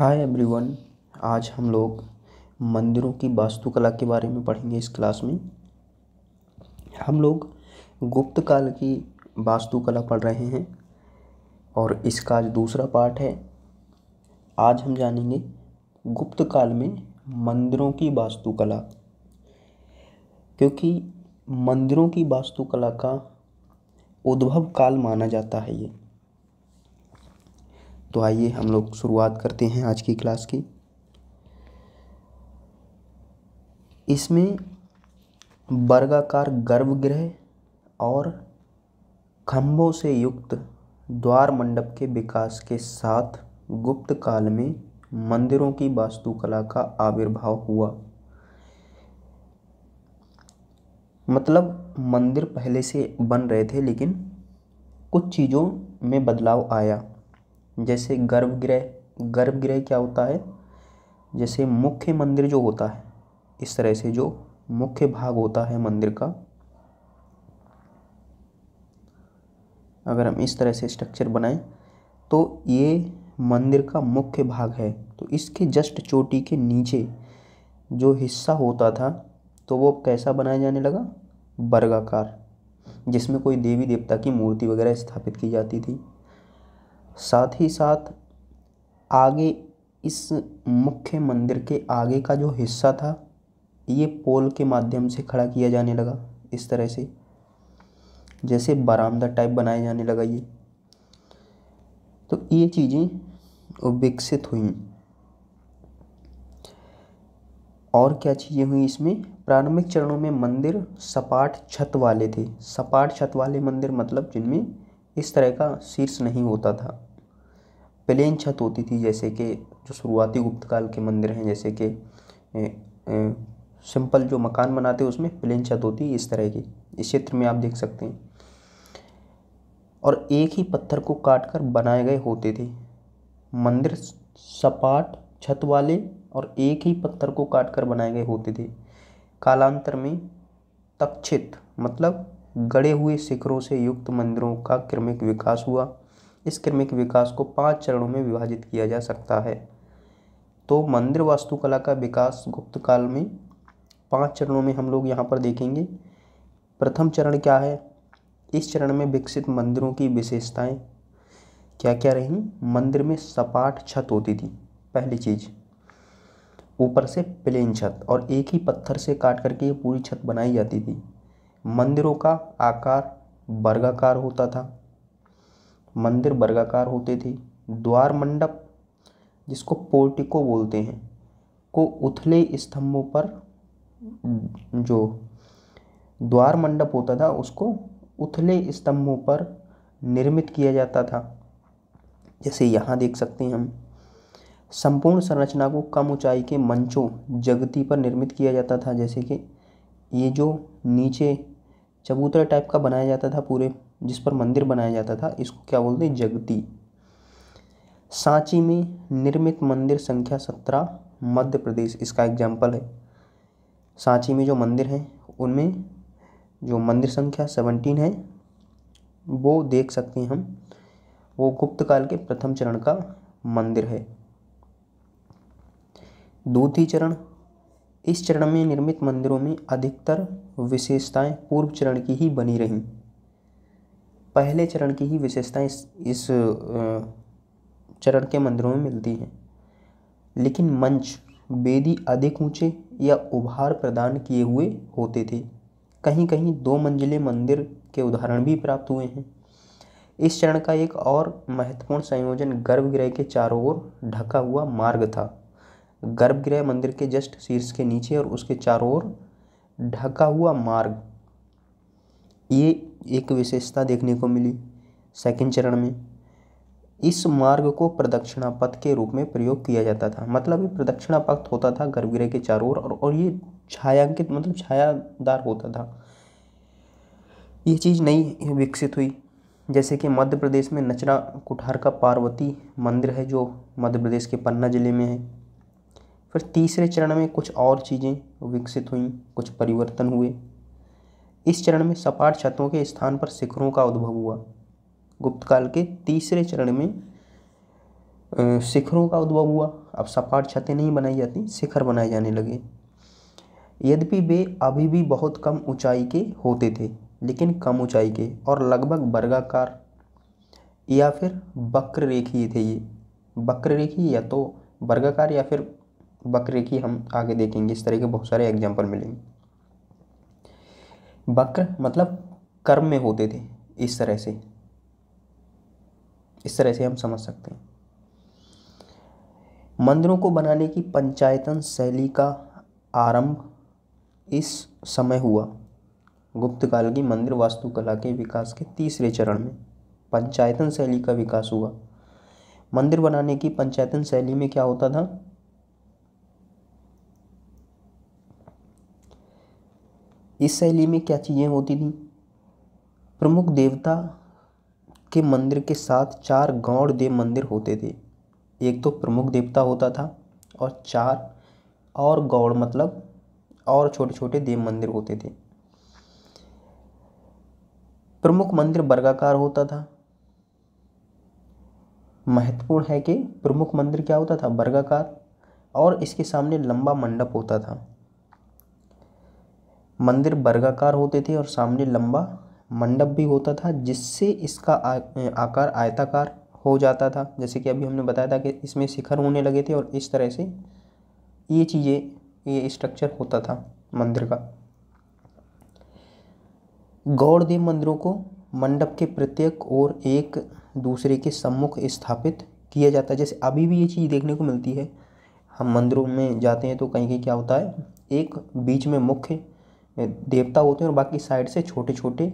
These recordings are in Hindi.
Hi everyone. आज हम लोग मंदिरों की वास्तुकला के बारे में पढ़ेंगे। इस क्लास में हम लोग गुप्त काल की वास्तुकला पढ़ रहे हैं और इसका आज दूसरा पार्ट है। आज हम जानेंगे गुप्त काल में मंदिरों की वास्तुकला, क्योंकि मंदिरों की वास्तुकला का उद्भव काल माना जाता है ये। तो आइए हम लोग शुरुआत करते हैं आज की क्लास की। इसमें वर्गाकार गर्भगृह और खंभों से युक्त द्वार मंडप के विकास के साथ गुप्त काल में मंदिरों की वास्तुकला का आविर्भाव हुआ। मतलब मंदिर पहले से बन रहे थे, लेकिन कुछ चीज़ों में बदलाव आया। जैसे गर्भगृह क्या होता है? जैसे मुख्य मंदिर जो होता है, इस तरह से जो मुख्य भाग होता है मंदिर का, अगर हम इस तरह से स्ट्रक्चर बनाएं तो ये मंदिर का मुख्य भाग है। तो इसके जस्ट चोटी के नीचे जो हिस्सा होता था तो वो कैसा बनाया जाने लगा? वर्गाकार, जिसमें कोई देवी देवता की मूर्ति वगैरह स्थापित की जाती थी। साथ ही साथ आगे इस मुख्य मंदिर के आगे का जो हिस्सा था ये पोल के माध्यम से खड़ा किया जाने लगा, इस तरह से, जैसे बरामदा टाइप बनाया जाने लगा ये। तो ये चीज़ें विकसित हुई। और क्या चीज़ें हुई इसमें? प्रारंभिक चरणों में मंदिर सपाट छत वाले थे। सपाट छत वाले मंदिर मतलब जिनमें इस तरह का शीर्ष नहीं होता था, प्लेन छत होती थी। जैसे कि जो शुरुआती गुप्त काल के मंदिर हैं, जैसे कि सिंपल जो मकान बनाते हैं उसमें प्लेन छत होती है, इस तरह की। इस चित्र में आप देख सकते हैं। और एक ही पत्थर को काटकर बनाए गए होते थे। मंदिर सपाट छत वाले और एक ही पत्थर को काटकर बनाए गए होते थे। कालांतर में तक्षित मतलब गड़े हुए शिखरों से युक्त मंदिरों का क्रमिक विकास हुआ। इस क्रमिक विकास को 5 चरणों में विभाजित किया जा सकता है। तो मंदिर वास्तुकला का विकास गुप्त काल में 5 चरणों में हम लोग यहाँ पर देखेंगे। प्रथम चरण क्या है? इस चरण में विकसित मंदिरों की विशेषताएं क्या क्या रहीं? मंदिर में सपाट छत होती थी, पहली चीज, ऊपर से प्लेन छत, और एक ही पत्थर से काट करके ये पूरी छत बनाई जाती थी। मंदिरों का आकार वर्गाकार होता था, मंदिर वर्गाकार होते थे। द्वार मंडप, जिसको पोर्टिको बोलते हैं, को उथले स्तंभों पर, जो द्वार मंडप होता था उसको उथले स्तंभों पर निर्मित किया जाता था। जैसे यहाँ देख सकते हैं हम। संपूर्ण संरचना को कम ऊंचाई के मंचों जगती पर निर्मित किया जाता था। जैसे कि ये जो नीचे चबूतरा टाइप का बनाया जाता था पूरे, जिस पर मंदिर बनाया जाता था, इसको क्या बोलते हैं? जगती। सांची में निर्मित मंदिर संख्या 17 मध्य प्रदेश इसका एग्जाम्पल है। सांची में जो मंदिर हैं उनमें जो मंदिर संख्या 17 है वो देख सकते हैं हम। वो गुप्त काल के प्रथम चरण का मंदिर है। द्वितीय चरण, इस चरण में निर्मित मंदिरों में अधिकतर विशेषताएं पूर्व चरण की ही बनी रहीं। पहले चरण की ही विशेषताएं इस चरण के मंदिरों में मिलती हैं। लेकिन मंच वेदी अधिक ऊंचे या उभार प्रदान किए हुए होते थे। कहीं कहीं 2 मंजिले मंदिर के उदाहरण भी प्राप्त हुए हैं। इस चरण का एक और महत्वपूर्ण संयोजन गर्भगृह के चारों ओर ढका हुआ मार्ग था। गर्भगृह मंदिर के जस्ट शीर्ष के नीचे और उसके चारों ओर ढका हुआ मार्ग, ये एक विशेषता देखने को मिली सेकंड चरण में। इस मार्ग को प्रदक्षिणा पथ के रूप में प्रयोग किया जाता था। मतलब ये प्रदक्षिणा पथ होता था गर्भगृह के चारों ओर, और ये छायांकित मतलब छायादार होता था। ये चीज़ नई विकसित हुई। जैसे कि मध्य प्रदेश में नचना कुठार का पार्वती मंदिर है, जो मध्य प्रदेश के पन्ना जिले में है। फिर तीसरे चरण में कुछ और चीज़ें विकसित हुई, कुछ परिवर्तन हुए। इस चरण में सपाट छतों के स्थान पर शिखरों का उद्भव हुआ। गुप्त काल के तीसरे चरण में शिखरों का उद्भव हुआ। अब सपाट छतें नहीं बनाई जाती, शिखर बनाए जाने लगे। यद्यपि वे अभी भी बहुत कम ऊंचाई के होते थे, लेकिन कम ऊंचाई के और लगभग वर्गाकार या फिर वक्र रेखीय थे। ये वक्र रेखीय या तो वर्गाकार या फिर वक्र रेखीय, हम आगे देखेंगे। इस तरह के बहुत सारे एग्जाम्पल मिलेंगे। वक्र मतलब कर्म में होते थे, इस तरह से हम समझ सकते हैं। मंदिरों को बनाने की पंचायतन शैली का आरंभ इस समय हुआ। गुप्त काल की मंदिर वास्तुकला के विकास के तीसरे चरण में पंचायतन शैली का विकास हुआ। मंदिर बनाने की पंचायतन शैली में क्या होता था? इस शैली में क्या चीज़ें होती थी? प्रमुख देवता के मंदिर के साथ 4 गौड़ देव मंदिर होते थे। एक तो प्रमुख देवता होता था और 4 और गौड़ मतलब और छोटे छोटे देव मंदिर होते थे। प्रमुख मंदिर वर्गाकार होता था। महत्वपूर्ण है कि प्रमुख मंदिर क्या होता था? वर्गाकार, और इसके सामने लंबा मंडप होता था। मंदिर वर्गाकार होते थे और सामने लंबा मंडप भी होता था, जिससे इसका आकार आयताकार हो जाता था। जैसे कि अभी हमने बताया था कि इसमें शिखर होने लगे थे, और इस तरह से ये चीज़ें, ये स्ट्रक्चर होता था मंदिर का। गौड़ देव मंदिरों को मंडप के प्रत्येक ओर एक दूसरे के सम्मुख स्थापित किया जाता है। जैसे अभी भी ये चीज़ देखने को मिलती है। हम मंदिरों में जाते हैं तो कहीं कहीं क्या होता है, एक बीच में मुख्य देवता होते हैं और बाकी साइड से छोटे छोटे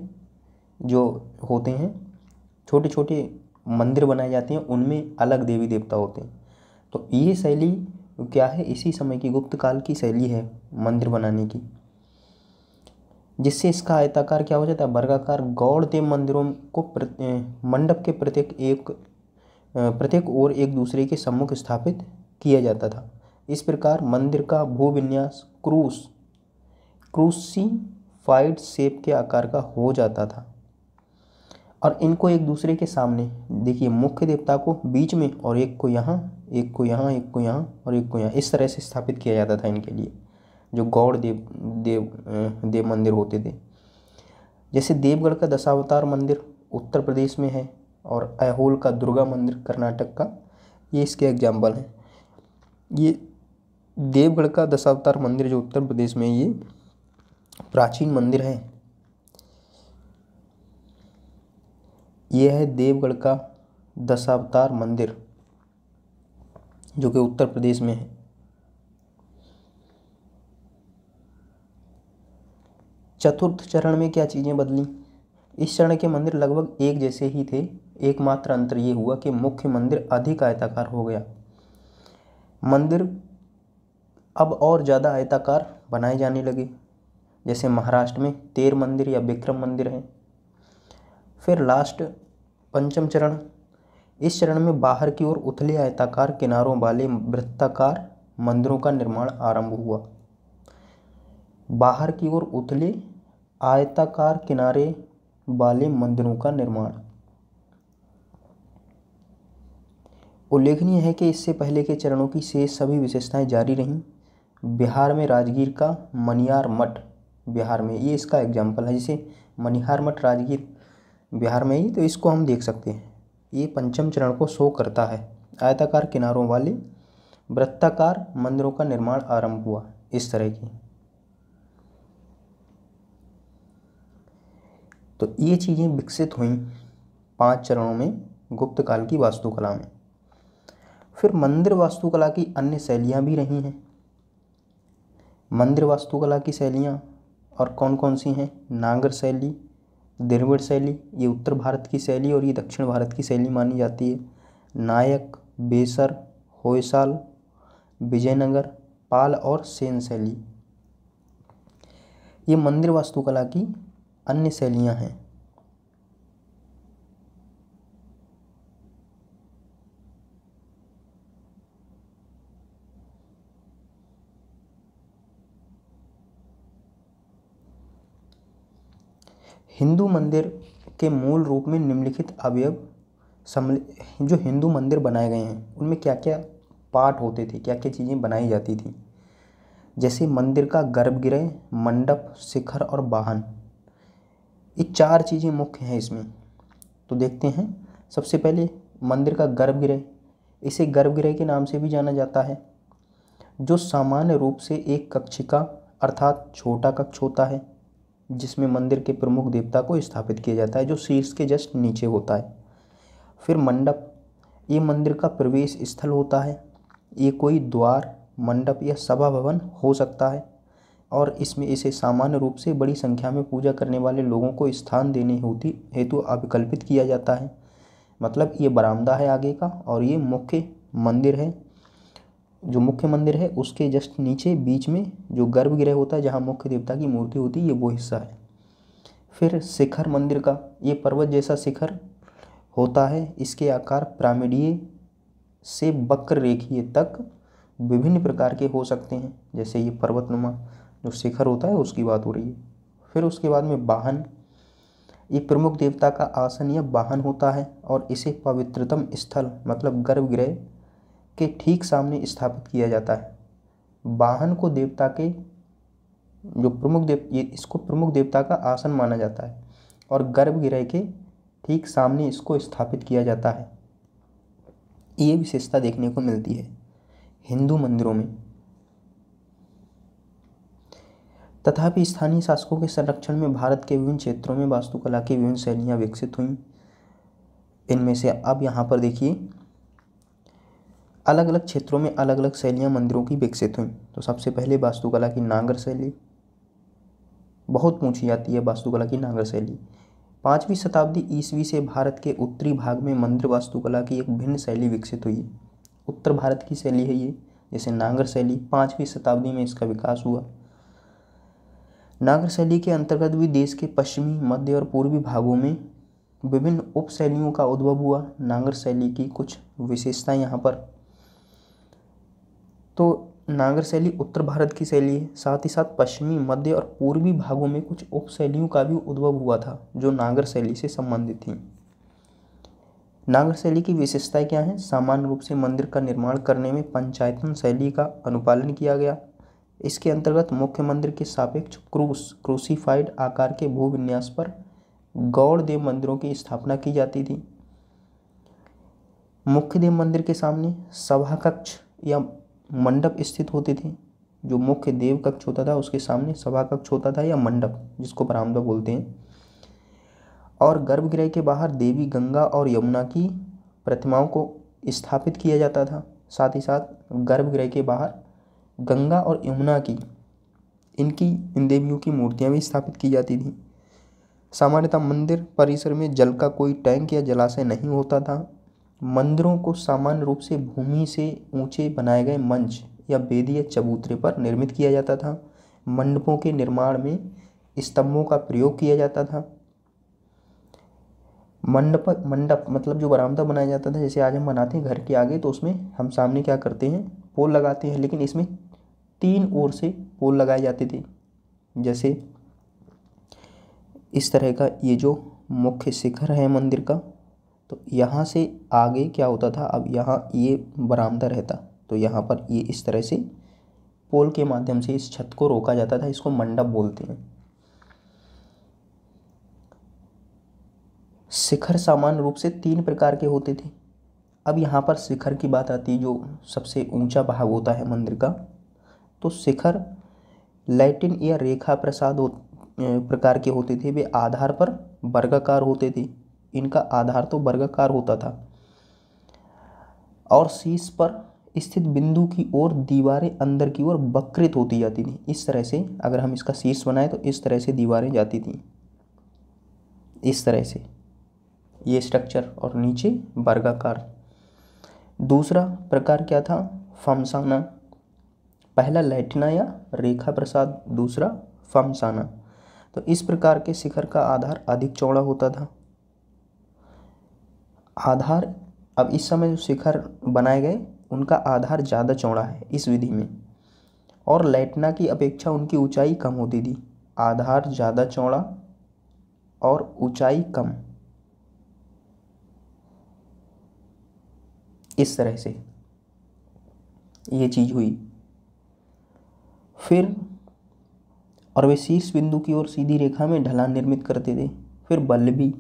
जो होते हैं, छोटे छोटे मंदिर बनाए जाते हैं, उनमें अलग देवी देवता होते हैं। तो ये शैली क्या है? इसी समय की गुप्त काल की शैली है मंदिर बनाने की, जिससे इसका आयताकार क्या हो जाता है? वर्गाकार। गौड़ देव मंदिरों को मंडप के प्रत्येक ओर एक दूसरे के सम्मुख स्थापित किया जाता था। इस प्रकार मंदिर का भूविन्यास क्रूसिफाइड शेप के आकार का हो जाता था, और इनको एक दूसरे के सामने, देखिए, मुख्य देवता को बीच में और एक को यहाँ, एक को यहाँ, एक को यहाँ और एक को यहाँ, इस तरह से स्थापित किया जाता था इनके लिए, जो गौड़ देव मंदिर होते थे। जैसे देवगढ़ का दशावतार मंदिर उत्तर प्रदेश में है, और ऐहोल का दुर्गा मंदिर कर्नाटक का, ये इसके एग्जाम्पल हैं। ये देवगढ़ का दशावतार मंदिर जो उत्तर प्रदेश में, ये प्राचीन मंदिर है। ये है देवगढ़ का दशावतार मंदिर जो कि उत्तर प्रदेश में है। चतुर्थ चरण में क्या चीज़ें बदली? इस चरण के मंदिर लगभग एक जैसे ही थे, एकमात्र अंतर ये हुआ कि मुख्य मंदिर अधिक आयताकार हो गया। मंदिर अब और ज़्यादा आयताकार बनाए जाने लगे। जैसे महाराष्ट्र में 13 मंदिर या विक्रम मंदिर हैं। फिर लास्ट पंचम चरण, इस चरण में बाहर की ओर उथले आयताकार किनारों वाले वृत्ताकार मंदिरों का निर्माण आरंभ हुआ। बाहर की ओर उथले आयताकार किनारे वाले मंदिरों का निर्माण। उल्लेखनीय है कि इससे पहले के चरणों की शेष सभी विशेषताएं जारी रहीं। बिहार में राजगीर का मनिहार मठ, बिहार में, ये इसका एग्जाम्पल है। जैसे मनिहार मठ राजगीर बिहार में ही, तो इसको हम देख सकते हैं। ये पंचम चरण को शो करता है। आयताकार किनारों वाले वृत्ताकार मंदिरों का निर्माण आरंभ हुआ, इस तरह की। तो ये चीज़ें विकसित हुई 5 चरणों में गुप्त काल की वास्तुकला में। फिर मंदिर वास्तुकला की अन्य शैलियाँ भी रही हैं। मंदिर वास्तुकला की शैलियाँ और कौन कौन सी हैं? नागर शैली, द्रविड़ शैली, ये उत्तर भारत की शैली और ये दक्षिण भारत की शैली मानी जाती है। नायक, बेसर, होयसाल, विजयनगर, पाल और सेन शैली, ये मंदिर वास्तुकला की अन्य शैलियाँ हैं। हिंदू मंदिर के मूल रूप में निम्नलिखित अवयव जो हिंदू मंदिर बनाए गए हैं उनमें क्या क्या पार्ट होते थे, क्या क्या चीज़ें बनाई जाती थी। जैसे मंदिर का गर्भगृह, मंडप, शिखर और वाहन, ये 4 चीज़ें मुख्य हैं इसमें। तो देखते हैं। सबसे पहले मंदिर का गर्भगृह, इसे गर्भगृह के नाम से भी जाना जाता है, जो सामान्य रूप से एक कक्षिका अर्थात छोटा कक्ष होता है जिसमें मंदिर के प्रमुख देवता को स्थापित किया जाता है, जो शीर्ष के जस्ट नीचे होता है। फिर मंडप, ये मंदिर का प्रवेश स्थल होता है। ये कोई द्वार, मंडप या सभा भवन हो सकता है और इसमें इसे सामान्य रूप से बड़ी संख्या में पूजा करने वाले लोगों को स्थान देने हेतु अभिकल्पित किया जाता है। मतलब ये बरामदा है आगे का और ये मुख्य मंदिर है। जो मुख्य मंदिर है उसके जस्ट नीचे बीच में जो गर्भगृह होता है जहाँ मुख्य देवता की मूर्ति होती है, ये वो हिस्सा है। फिर शिखर मंदिर का, ये पर्वत जैसा शिखर होता है। इसके आकार पिरामिडीय से वक्र रेखीय तक विभिन्न प्रकार के हो सकते हैं। जैसे ये पर्वतनुमा जो शिखर होता है उसकी बात हो रही है। फिर उसके बाद में वाहन, ये प्रमुख देवता का आसन या वाहन होता है और इसे पवित्रतम स्थल मतलब गर्भगृह के ठीक सामने स्थापित किया जाता है। वाहन को देवता के जो इसको प्रमुख देवता का आसन माना जाता है और गर्भगृह के ठीक सामने इसको स्थापित किया जाता है। ये विशेषता देखने को मिलती है हिंदू मंदिरों में। तथापि स्थानीय शासकों के संरक्षण में भारत के विभिन्न क्षेत्रों में वास्तुकला की विभिन्न शैलियाँ विकसित हुईं। इनमें से अब यहाँ पर देखिए अलग अलग क्षेत्रों में अलग अलग शैलियाँ मंदिरों की विकसित हुईं। तो सबसे पहले वास्तुकला की नागर शैली, बहुत पूछी जाती है वास्तुकला की नागर शैली। 5वीं शताब्दी ईस्वी से भारत के उत्तरी भाग में मंदिर वास्तुकला की एक भिन्न शैली विकसित हुई है। उत्तर भारत की शैली है ये, जैसे नागर शैली। 5वीं शताब्दी में इसका विकास हुआ। नागर शैली के अंतर्गत भी देश के पश्चिमी, मध्य और पूर्वी भागों में विभिन्न उप शैलियों का उद्भव हुआ। नागर शैली की कुछ विशेषताएं यहाँ पर, तो नागर शैली उत्तर भारत की शैली है, साथ ही साथ पश्चिमी, मध्य और पूर्वी भागों में कुछ उप शैलियों का भी उद्भव हुआ था जो नागर शैली से संबंधित थी। नागर शैली की विशेषताएं क्या हैं? सामान्य रूप से मंदिर का निर्माण करने में पंचायतन शैली का अनुपालन किया गया। इसके अंतर्गत मुख्य मंदिर के सापेक्ष क्रूसिफाइड आकार के भूविन्यास पर गौड़ देव मंदिरों की स्थापना की जाती थी। मुख्य देव मंदिर के सामने सभा कक्ष या मंडप स्थित होते थे। जो मुख्य देव कक्ष होता था उसके सामने सभा कक्ष होता था या मंडप, जिसको बरामदा बोलते हैं। और गर्भगृह के बाहर देवी गंगा और यमुना की प्रतिमाओं को स्थापित किया जाता था। साथ ही साथ गर्भगृह के बाहर गंगा और यमुना की इन देवियों की मूर्तियां भी स्थापित की जाती थी। सामान्यतः मंदिर परिसर में जल का कोई टैंक या जलाशय नहीं होता था। मंदिरों को सामान्य रूप से भूमि से ऊंचे बनाए गए मंच या वेदी या चबूतरे पर निर्मित किया जाता था। मंडपों के निर्माण में स्तंभों का प्रयोग किया जाता था। मंडप मतलब जो बरामदा बनाया जाता था, जैसे आज हम बनाते हैं घर के आगे, तो उसमें हम सामने क्या करते हैं, पोल लगाते हैं, लेकिन इसमें 3 ओर से पोल लगाए जाते थे। जैसे इस तरह का ये जो मुख्य शिखर है मंदिर का, तो यहाँ से आगे क्या होता था, अब यहाँ ये बरामदा रहता, तो यहाँ पर ये इस तरह से पोल के माध्यम से इस छत को रोका जाता था। इसको मंडप बोलते हैं। शिखर सामान्य रूप से 3 प्रकार के होते थे। अब यहाँ पर शिखर की बात आती है, जो सबसे ऊंचा भाग होता है मंदिर का। तो शिखर लैटिन या रेखा प्रकार के होते थे। वे आधार पर वर्गाकार होते थे। इनका आधार तो वर्गाकार होता था और शीर्ष पर स्थित बिंदु की ओर दीवारें अंदर की ओर वक्रित होती जाती थी। इस तरह से अगर हम इसका शीर्ष बनाए तो इस तरह से दीवारें जाती थी, इस तरह से ये स्ट्रक्चर, और नीचे वर्गाकार। दूसरा प्रकार क्या था, फमसाना। पहला लैटिना या रेखा प्रसाद, दूसरा फमसाना। तो इस प्रकार के शिखर का आधार अधिक चौड़ा होता था। आधार, अब इस समय जो शिखर बनाए गए उनका आधार ज़्यादा चौड़ा है इस विधि में, और लैटिना की अपेक्षा उनकी ऊंचाई कम होती थी। आधार ज़्यादा चौड़ा और ऊंचाई कम। इस तरह से ये चीज़ हुई। फिर और वे शीर्ष बिंदु की ओर सीधी रेखा में ढलान निर्मित करते थे। फिर बल्लभी,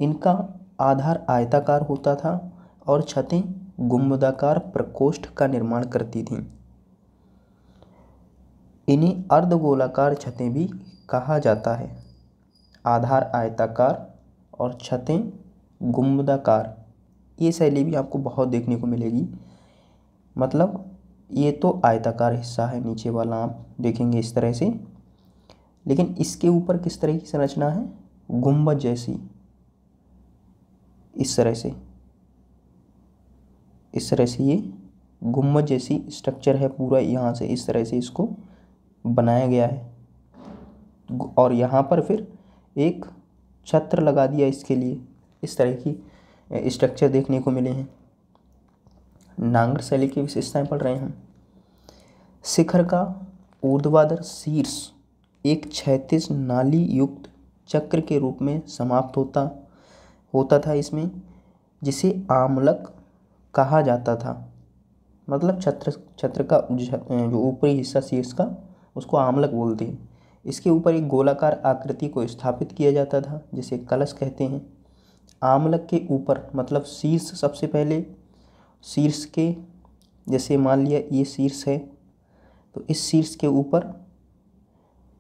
इनका आधार आयताकार होता था और छतें गुंबदाकार प्रकोष्ठ का निर्माण करती थीं। इन्हें अर्धगोलाकार छतें भी कहा जाता है। आधार आयताकार और छतें गुंबदाकार, ये शैली भी आपको बहुत देखने को मिलेगी। मतलब ये तो आयताकार हिस्सा है नीचे वाला, आप देखेंगे इस तरह से, लेकिन इसके ऊपर किस तरह की संरचना है, गुंबद जैसी, इस तरह से ये गुंबद जैसी स्ट्रक्चर है पूरा। यहाँ से इस तरह से इसको बनाया गया है और यहाँ पर फिर एक छत्र लगा दिया इसके लिए। इस तरह की स्ट्रक्चर देखने को मिले हैं। नांगर शैली की विशेषताएं पढ़ रहे हैं हम। शिखर का ऊर्ध्वाधर शीर्ष एक क्षैतिज नाली युक्त चक्र के रूप में समाप्त होता था इसमें, जिसे आमलक कहा जाता था। मतलब छत्र का जो ऊपरी हिस्सा शीर्ष का, उसको आमलक बोलते हैं। इसके ऊपर एक गोलाकार आकृति को स्थापित किया जाता था जिसे कलश कहते हैं। आमलक के ऊपर मतलब शीर्ष, सबसे पहले शीर्ष के, जैसे मान लिया ये शीर्ष है, तो इस शीर्ष के ऊपर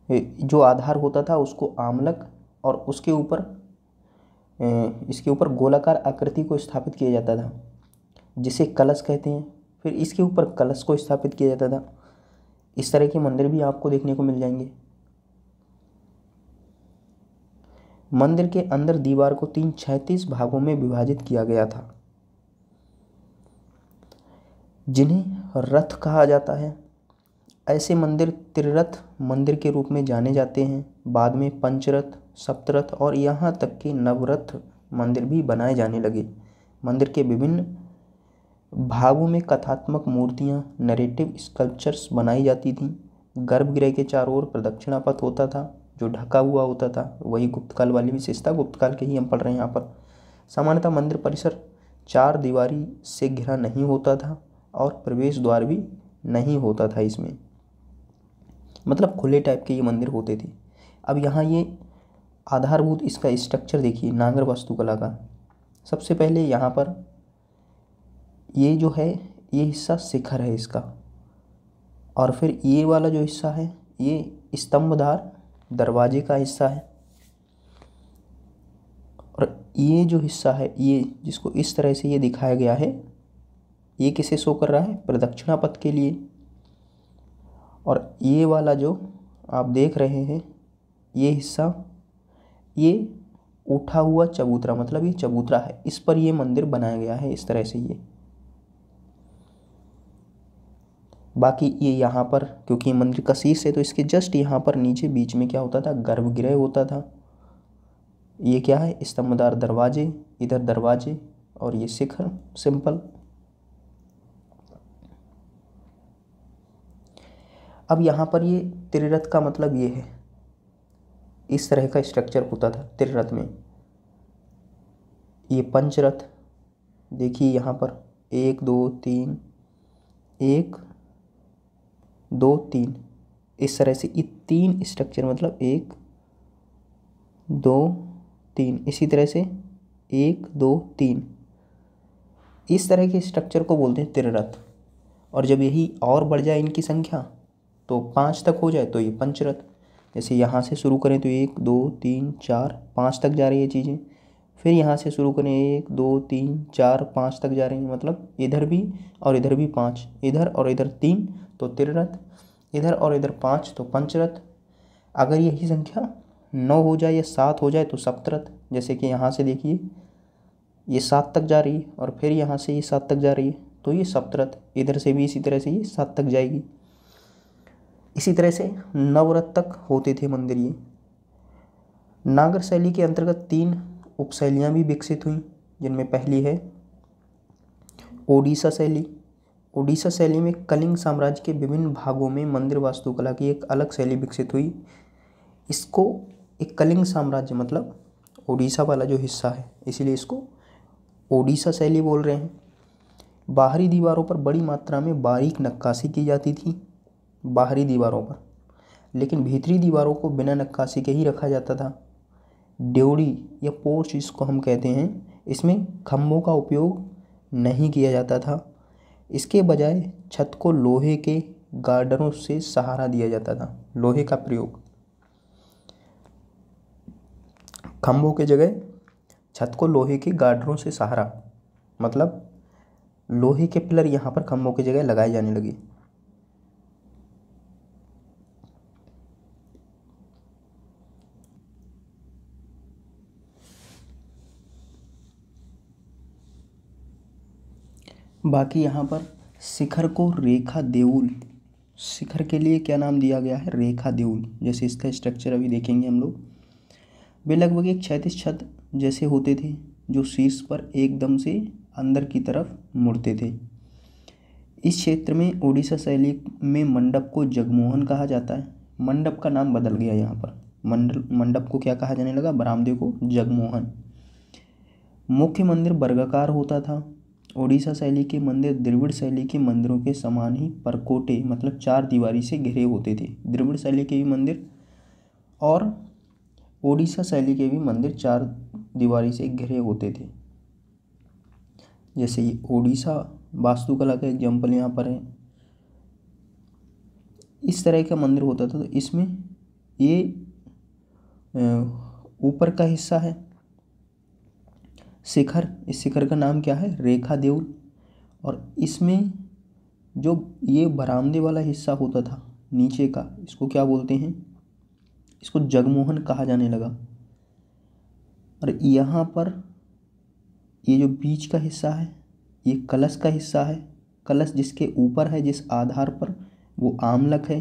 जो आधार होता था उसको आमलक, और उसके ऊपर इसके ऊपर गोलाकार आकृति को स्थापित किया जाता था जिसे कलश कहते हैं। फिर इसके ऊपर कलश को स्थापित किया जाता था। इस तरह के मंदिर भी आपको देखने को मिल जाएंगे। मंदिर के अंदर दीवार को 3 क्षैतिज भागों में विभाजित किया गया था जिन्हें रथ कहा जाता है। ऐसे मंदिर त्रिरथ मंदिर के रूप में जाने जाते हैं। बाद में पंचरथ, सप्तरथ और यहाँ तक कि नवरथ मंदिर भी बनाए जाने लगे। मंदिर के विभिन्न भागों में कथात्मक मूर्तियाँ, नरेटिव स्कल्पचर्स बनाई जाती थीं। गर्भगृह के चारों ओर प्रदक्षिणा पथ होता था जो ढका हुआ होता था। वही गुप्तकाल वाली विशेषता, गुप्तकाल के ही हम पढ़ रहे हैं यहाँ पर। सामान्यतः मंदिर परिसर 4 दीवारी से घिरा नहीं होता था और प्रवेश द्वार भी नहीं होता था इसमें, मतलब खुले टाइप के ये मंदिर होते थे। अब यहाँ ये आधारभूत इसका स्ट्रक्चर देखिए नागर वास्तुकला का। सबसे पहले यहाँ पर ये जो है, ये हिस्सा शिखर है इसका, और फिर ये वाला जो हिस्सा है ये स्तंभदार दरवाजे का हिस्सा है, और ये जो हिस्सा है, ये जिसको इस तरह से ये दिखाया गया है, ये किसे शो कर रहा है, प्रदक्षिणा पथ के लिए। और ये वाला जो आप देख रहे हैं ये हिस्सा, ये उठा हुआ चबूतरा, मतलब ये चबूतरा है, इस पर ये मंदिर बनाया गया है इस तरह से ये। बाकी ये यहाँ पर, क्योंकि मंदिर का शीर्ष है तो इसके जस्ट यहाँ पर नीचे बीच में क्या होता था, गर्भगृह होता था। ये क्या है, स्तंभदार दरवाजे, इधर दरवाजे, और ये शिखर सिंपल। अब यहाँ पर ये त्रिरथ का मतलब ये है, इस तरह का स्ट्रक्चर होता था त्रिरथ में। ये पंचरथ देखिए यहाँ पर 1 2 3, 1 2 3, इस तरह से ये 3 स्ट्रक्चर, मतलब 1 2 3, इसी तरह से 1 2 3, इस तरह के स्ट्रक्चर को बोलते हैं त्रिरथ। और जब यही और बढ़ जाए इनकी संख्या तो 5 तक हो जाए तो ये पंचरथ। जैसे यहाँ से शुरू करें तो 1 2 3 4 5 तक जा रही है चीज़ें, फिर यहाँ से शुरू करें 1 2 3 4 5 तक जा रही हैं, मतलब इधर भी और इधर भी 5, इधर और इधर 3 तो त्रिरथ, इधर और इधर 5 तो पंचरथ। अगर यही संख्या 9 हो जाए या 7 हो जाए तो सप्तरथ। जैसे कि यहाँ से देखिए ये 7 तक जा रही है और फिर यहाँ से ये 7 तक जा रही है तो ये सप्तरथ। इधर से भी इसी तरह से ये 7 तक जाएगी। इसी तरह से नवरथ तक होते थे मंदिर ये। नागर शैली के अंतर्गत 3 उपशैलियाँ भी विकसित हुई, जिनमें पहली है ओडिशा शैली। ओडिशा शैली में कलिंग साम्राज्य के विभिन्न भागों में मंदिर वास्तुकला की एक अलग शैली विकसित हुई। इसको एक कलिंग साम्राज्य मतलब ओडिशा वाला जो हिस्सा है, इसीलिए इसको ओडिशा शैली बोल रहे हैं। बाहरी दीवारों पर बड़ी मात्रा में बारीक नक्काशी की जाती थी, बाहरी दीवारों पर, लेकिन भीतरी दीवारों को बिना नक्काशी के ही रखा जाता था। ड्योढ़ी या पोर्च इसको हम कहते हैं, इसमें खंभों का उपयोग नहीं किया जाता था। इसके बजाय छत को लोहे के गार्डरों से सहारा दिया जाता था। लोहे का प्रयोग, खंभों के जगह छत को लोहे के गार्डरों से सहारा, मतलब लोहे के पिलर यहाँ पर खंभों की जगह लगाए जाने लगे। बाकी यहाँ पर शिखर को रेखा देउल, शिखर के लिए क्या नाम दिया गया है? रेखा देउल। जैसे इसका स्ट्रक्चर अभी देखेंगे हम लोग। वे लगभग एक क्षैतिज छत जैसे होते थे जो शीर्ष पर एकदम से अंदर की तरफ मुड़ते थे। इस क्षेत्र में ओडिशा शैली में मंडप को जगमोहन कहा जाता है। मंडप का नाम बदल गया यहाँ पर, मंडप को क्या कहा जाने लगा? बरामदे को जगमोहन। मुख्य मंदिर वर्गाकार होता था। ओडिशा शैली के मंदिर द्रविड़ शैली के मंदिरों के समान ही परकोटे, मतलब चार दीवारी से घिरे होते थे। द्रविड़ शैली के भी मंदिर और ओडिशा शैली के भी मंदिर चार दीवारी से घिरे होते थे। जैसे ये ओडिशा वास्तुकला का एग्जाम्पल यहाँ पर है। इस तरह का मंदिर होता था। तो इसमें ये ऊपर का हिस्सा है शिखर, इस शिखर का नाम क्या है? रेखा देउल। और इसमें जो ये बरामदे वाला हिस्सा होता था नीचे का, इसको क्या बोलते हैं? इसको जगमोहन कहा जाने लगा। और यहाँ पर ये जो बीच का हिस्सा है ये कलश का हिस्सा है। कलश जिसके ऊपर है, जिस आधार पर, वो आमलक है।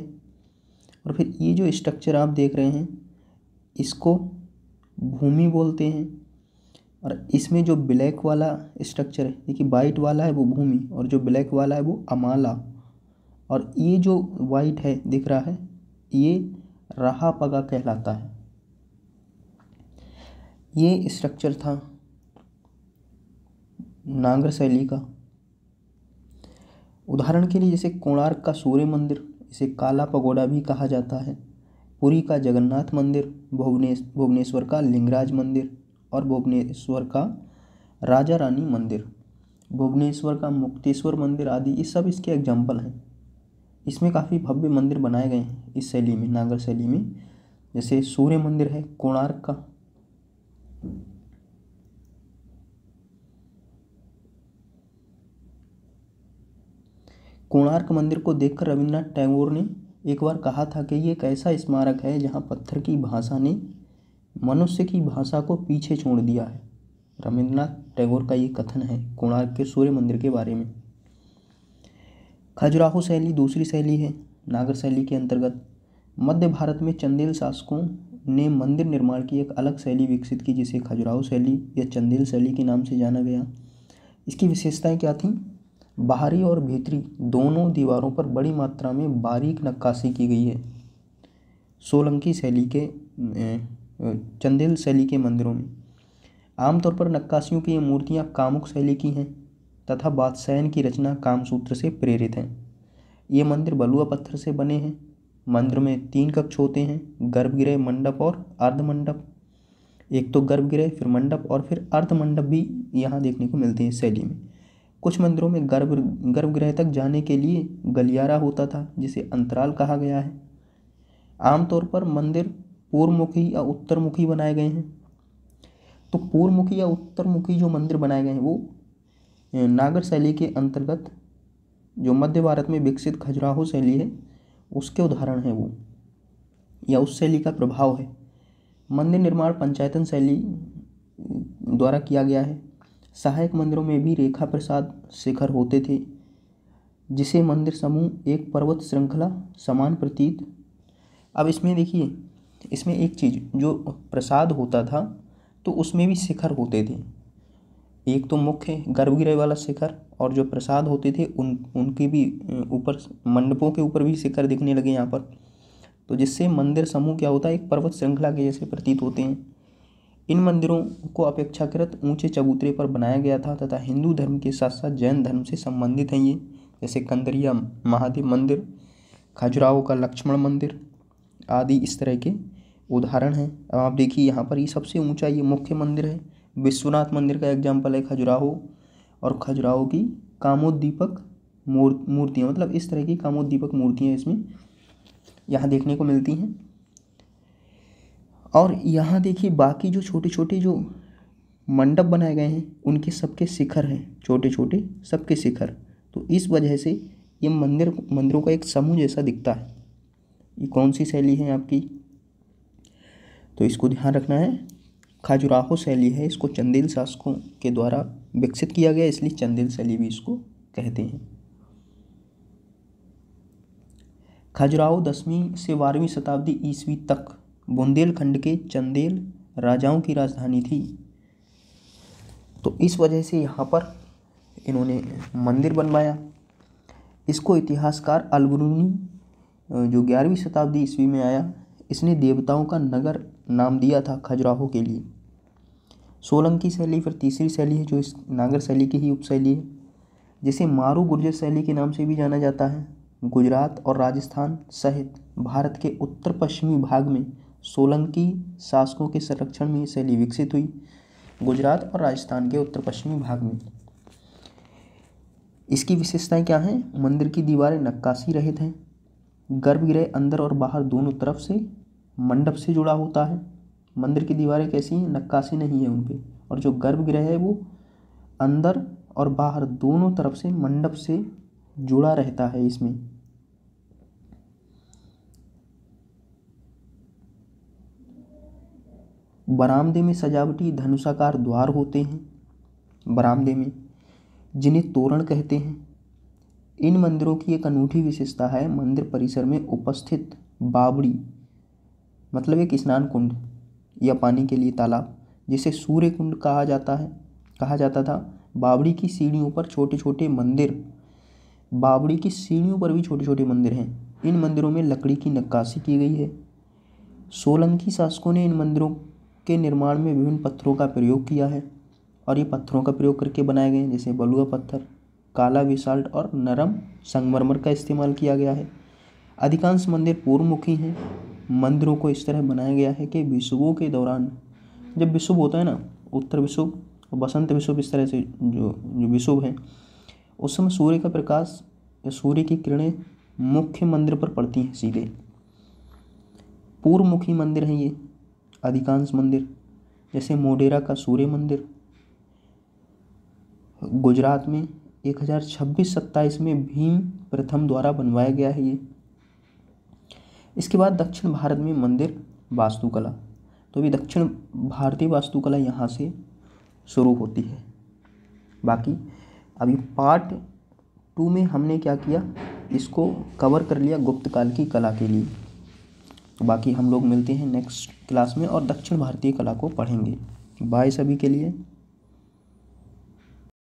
और फिर ये जो स्ट्रक्चर आप देख रहे हैं इसको भूमि बोलते हैं। और इसमें जो ब्लैक वाला स्ट्रक्चर है, देखिए वाइट वाला है वो भूमि और जो ब्लैक वाला है वो अमाला। और ये जो वाइट है दिख रहा है ये राहा पगा कहलाता है। ये स्ट्रक्चर था नागर शैली का। उदाहरण के लिए जैसे कोणार्क का सूर्य मंदिर, इसे काला पगोड़ा भी कहा जाता है। पुरी का जगन्नाथ मंदिर, भुवनेश्वर का लिंगराज मंदिर और भुवनेश्वर का राजा रानी मंदिर, भुवनेश्वर का मुक्तेश्वर मंदिर आदि, ये सब इसके एग्जाम्पल हैं। इसमें काफ़ी भव्य मंदिर बनाए गए हैं इस शैली में, नागर शैली में। जैसे सूर्य मंदिर है कोणार्क का। कोणार्क मंदिर को देखकर रविन्द्रनाथ टैगोर ने एक बार कहा था कि ये एक ऐसा स्मारक है जहाँ पत्थर की भाषा ने मनुष्य की भाषा को पीछे छोड़ दिया है। रविन्द्रनाथ टैगोर का ये कथन है कोणार्क के सूर्य मंदिर के बारे में। खजुराहो शैली दूसरी शैली है नागर शैली के अंतर्गत। मध्य भारत में चंदेल शासकों ने मंदिर निर्माण की एक अलग शैली विकसित की जिसे खजुराहो शैली या चंदेल शैली के नाम से जाना गया। इसकी विशेषताएं क्या थीं? बाहरी और भीतरी दोनों दीवारों पर बड़ी मात्रा में बारीक नक्काशी की गई है। सोलंकी शैली के चंदेल शैली के मंदिरों में आमतौर पर नक्काशियों की ये मूर्तियाँ कामुक शैली की हैं तथा वात्स्यायन की रचना कामसूत्र से प्रेरित हैं। ये मंदिर बलुआ पत्थर से बने हैं। मंदिर में 3 कक्ष होते हैं, गर्भगृह, मंडप और अर्धमंडप। एक तो गर्भगृह, फिर मंडप और फिर अर्धमंडप भी यहाँ देखने को मिलते हैं इस शैली में। कुछ मंदिरों में गर्भगृह तक जाने के लिए गलियारा होता था जिसे अंतराल कहा गया है। आमतौर पर मंदिर पूर्वमुखी या उत्तरमुखी बनाए गए हैं। तो पूर्वमुखी या उत्तरमुखी जो मंदिर बनाए गए हैं वो नागर शैली के अंतर्गत जो मध्य भारत में विकसित खजुराहो शैली है उसके उदाहरण है वो, या उस शैली का प्रभाव है। मंदिर निर्माण पंचायतन शैली द्वारा किया गया है। सहायक मंदिरों में भी रेखा प्रसाद शिखर होते थे जिसे मंदिर समूह एक पर्वत श्रृंखला समान प्रतीत। अब इसमें देखिए, इसमें एक चीज़ जो प्रसाद होता था तो उसमें भी शिखर होते थे। एक तो मुख्य गर्भगृह वाला शिखर और जो प्रसाद होते थे उनके भी ऊपर मंडपों के ऊपर भी शिखर दिखने लगे यहाँ पर। तो जिससे मंदिर समूह क्या होता है, एक पर्वत श्रृंखला के जैसे प्रतीत होते हैं। इन मंदिरों को अपेक्षाकृत ऊंचे चबूतरे पर बनाया गया था तथा हिंदू धर्म के साथ साथ जैन धर्म से संबंधित हैं ये, जैसे कंदरिया महादेव मंदिर, खजुराहो का लक्ष्मण मंदिर आदि इस तरह के उदाहरण हैं। अब आप देखिए यहाँ पर ये सबसे ऊंचा ये मुख्य मंदिर है। विश्वनाथ मंदिर का एग्जाम्पल है खजुराहो, और खजुराहो की कामोद्दीपक मूर्तियाँ, मतलब इस तरह की कामोद्दीपक मूर्तियाँ इसमें यहाँ देखने को मिलती हैं। और यहाँ देखिए बाकी जो छोटे छोटे जो मंडप बनाए गए हैं उनके सबके शिखर हैं, छोटे छोटे सबके शिखर। तो इस वजह से ये मंदिरों का एक समूह जैसा दिखता है। ये कौन सी शैली है आपकी, तो इसको ध्यान रखना है। खजुराहो शैली है, इसको चंदेल शासकों के द्वारा विकसित किया गया, इसलिए चंदेल शैली भी इसको कहते हैं। खजुराहो 10वीं से 12वीं शताब्दी ईस्वी तक बुंदेलखंड के चंदेल राजाओं की राजधानी थी। तो इस वजह से यहाँ पर इन्होंने मंदिर बनवाया। इसको इतिहासकार अलबरूनी जो 11वीं शताब्दी ईस्वी में आया, इसने देवताओं का नगर नाम दिया था खजुराहो के लिए। सोलंकी शैली फिर तीसरी शैली है जो इस नागर शैली की ही उपशैली है, जिसे मारू गुर्जर शैली के नाम से भी जाना जाता है। गुजरात और राजस्थान सहित भारत के उत्तर पश्चिमी भाग में सोलंकी शासकों के संरक्षण में ये शैली विकसित हुई। गुजरात और राजस्थान के उत्तर पश्चिमी भाग में इसकी विशेषताएं क्या हैं? मंदिर की दीवारें नक्काशी रहित हैं। गर्भगृह अंदर और बाहर दोनों तरफ से मंडप से जुड़ा होता है। मंदिर की दीवारें कैसी हैं? नक्काशी नहीं है उन पे। और जो गर्भगृह है वो अंदर और बाहर दोनों तरफ से मंडप से जुड़ा रहता है। इसमें बरामदे में सजावटी धनुषाकार द्वार होते हैं, बरामदे में, जिन्हें तोरण कहते हैं। इन मंदिरों की एक अनूठी विशेषता है मंदिर परिसर में उपस्थित बावड़ी, मतलब एक स्नान कुंड या पानी के लिए तालाब, जिसे सूर्य कुंड कहा जाता था। बावड़ी की सीढ़ियों पर छोटे छोटे मंदिर, बावड़ी की सीढ़ियों पर भी छोटे छोटे मंदिर हैं। इन मंदिरों में लकड़ी की नक्काशी की गई है। सोलंकी शासकों ने इन मंदिरों के निर्माण में विभिन्न पत्थरों का प्रयोग किया है, और ये पत्थरों का प्रयोग करके बनाए गए हैं, जैसे बलुआ पत्थर, काला बेसाल्ट और नरम संगमरमर का इस्तेमाल किया गया है। अधिकांश मंदिर पूर्वमुखी हैं। मंदिरों को इस तरह बनाया गया है कि विषुवों के दौरान, जब विषुव होता है ना, उत्तर विषुव और बसंत विषुव, इस तरह से जो विषुव हैं, उस समय सूर्य का प्रकाश या सूर्य की किरणें मुख्य मंदिर पर पड़ती हैं सीधे। पूर्वमुखी मंदिर हैं ये अधिकांश मंदिर, जैसे मोढेरा का सूर्य मंदिर गुजरात में 1026-27 में भीम प्रथम द्वारा बनवाया गया है ये। इसके बाद दक्षिण भारत में मंदिर वास्तुकला, तो भी दक्षिण भारतीय वास्तुकला यहाँ से शुरू होती है। बाकी अभी पार्ट 2 में हमने क्या किया, इसको कवर कर लिया गुप्त काल की कला के लिए। तो बाकी हम लोग मिलते हैं नेक्स्ट क्लास में और दक्षिण भारतीय कला को पढ़ेंगे। बाय सभी के लिए।